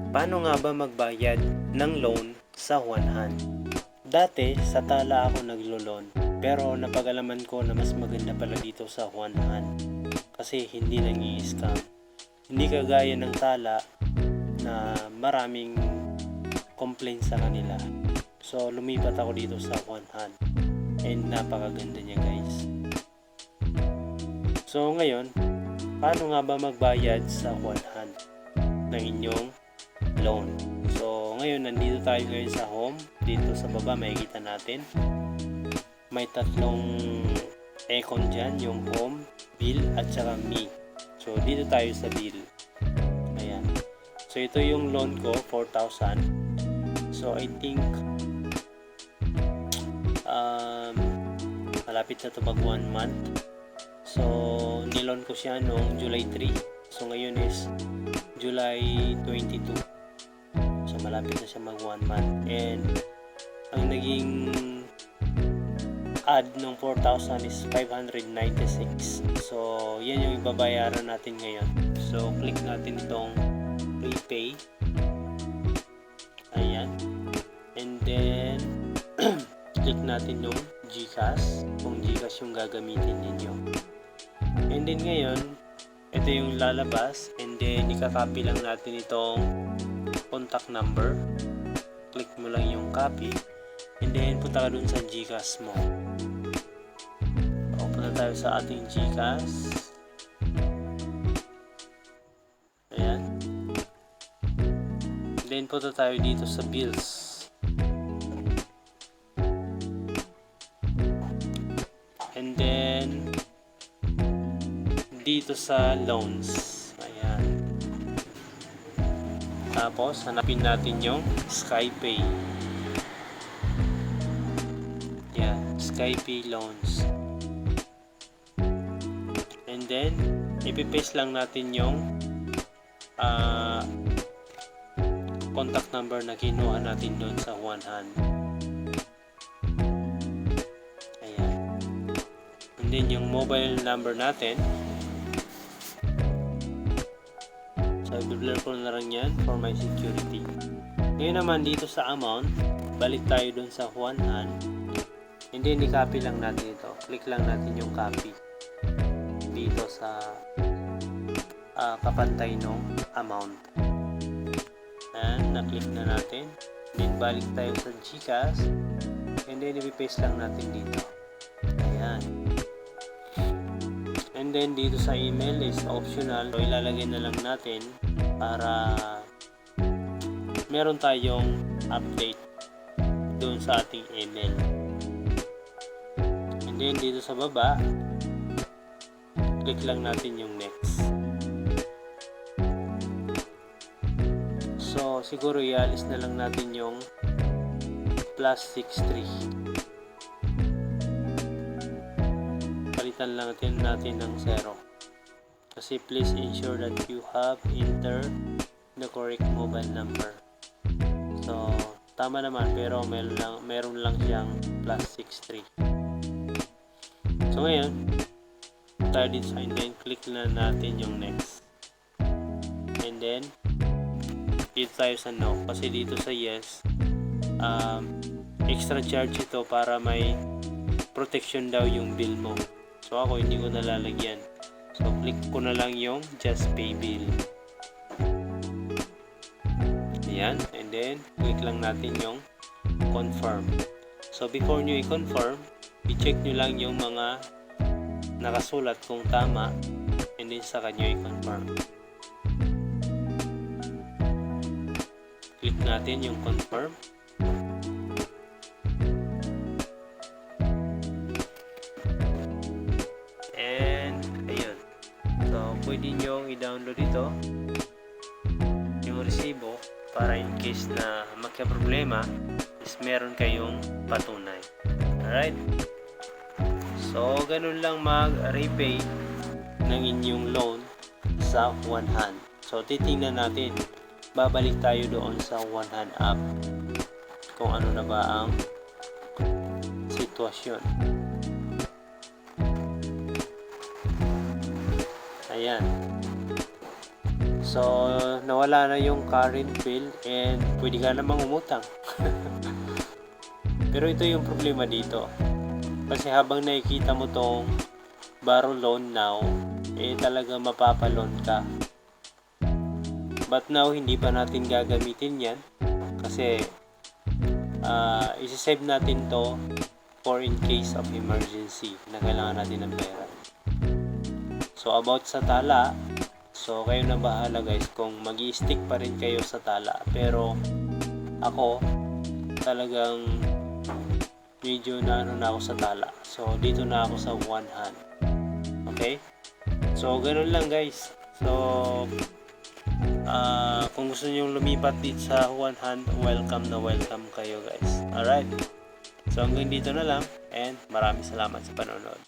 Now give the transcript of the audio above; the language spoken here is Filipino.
Paano nga ba magbayad ng loan sa one hand? Dati, sa tala ako naglo-loan. Pero napag-alaman ko na mas maganda pala dito sa one hand. Kasi hindi nangi-scam. Hindi kagaya ng tala na maraming complaints sa kanila. So, lumipat ako dito sa one hand. And napakaganda niya, guys. So, ngayon, paano nga ba magbayad sa one hand ng inyong loan? So, ngayon, nandito tayo ngayon sa home. Dito sa baba, makikita natin. May tatlong icon dyan, yung home, bill, at saka me. So, dito tayo sa bill. Ayan. So, ito yung loan ko, 4,000. So, I think, malapit na ito mag 1 month. So, nilon ko siya noong July 3. So, ngayon is July 22. So, malapit na siya mag 1 month. And, ang naging add ng 4,000 is 596. So, yan yung ibabayaran natin ngayon. So, click natin itong prepay. Ayan. And then, click natin yung GCash. Kung GCash yung gagamitin ninyo. And then ngayon, ito yung lalabas. And then, ikakopy lang natin itong contact number. Click mo lang yung copy. And then, punta ka dun sa GCash mo. So, punta tayo sa ating GCash. Ayan. And then, punta tayo dito sa bills. And then, dito sa loans. Ayan. Tapos, hanapin natin yung Skypay. Ayan. Skypay loans. And then, ipipaste lang natin yung contact number na kinuha natin doon sa one hand. Ayan. And then, yung mobile number natin. So, i-blur ko na lang yan for my security. Ngayon naman, dito sa amount, balik tayo dun sa one hand. And then, i-copy lang natin ito. Click lang natin yung copy. Dito sa kapantay ng amount. Ayan, na-click na natin. Then, balik tayo sa GCash. And then, i-paste lang natin dito. Ayan. And then dito sa email is optional. So ilalagay na lang natin para meron tayong update doon sa ating email. And then dito sa baba, click lang natin yung next. So siguro ialis na lang natin yung +63. Palitan lang natin ng 0. Kasi please ensure that you have entered the correct mobile number. So, tama naman pero meron lang siyang +63. So, ngayon, tayo dito sa and then click na natin yung next. And then, dito tayo sa no. Kasi dito sa yes, extra charge ito para may protection daw yung bill mo. So ako hindi ko nalalagyan. So click ko na lang yung just pay bill. Ayan. And then click lang natin yung confirm. So before nyo i-confirm, i-check nyo lang yung mga nakasulat kung tama. And then saka nyo i-confirm. Click natin yung confirm. Pwede nyo i-download ito yung resibo para in case na magka-problema is meron kayong patunay. Alright? So, ganun lang mag-repay ng inyong loan sa one hand. So, titingnan natin. Babalik tayo doon sa one hand app kung ano na ba ang sitwasyon. Ayan. So, nawala na yung current bill and pwede ka namang umutang. Pero ito yung problema dito. Kasi habang nakikita mo tong borrow loan now, talaga mapapaloan ka. But now, hindi pa natin gagamitin yan. Kasi, isi-save natin to for in case of emergency na kailangan natin ng pera. So, about sa tala, so kayo na bahala guys kung mag-i-stick pa rin kayo sa tala. Pero, ako, talagang medyo na ako sa tala. So, dito na ako sa one hand. Okay? So, ganun lang guys. So, kung gusto nyo lumipat dito sa one hand, welcome na welcome kayo guys. Alright? So, hanggang dito na lang and maraming salamat sa panonood.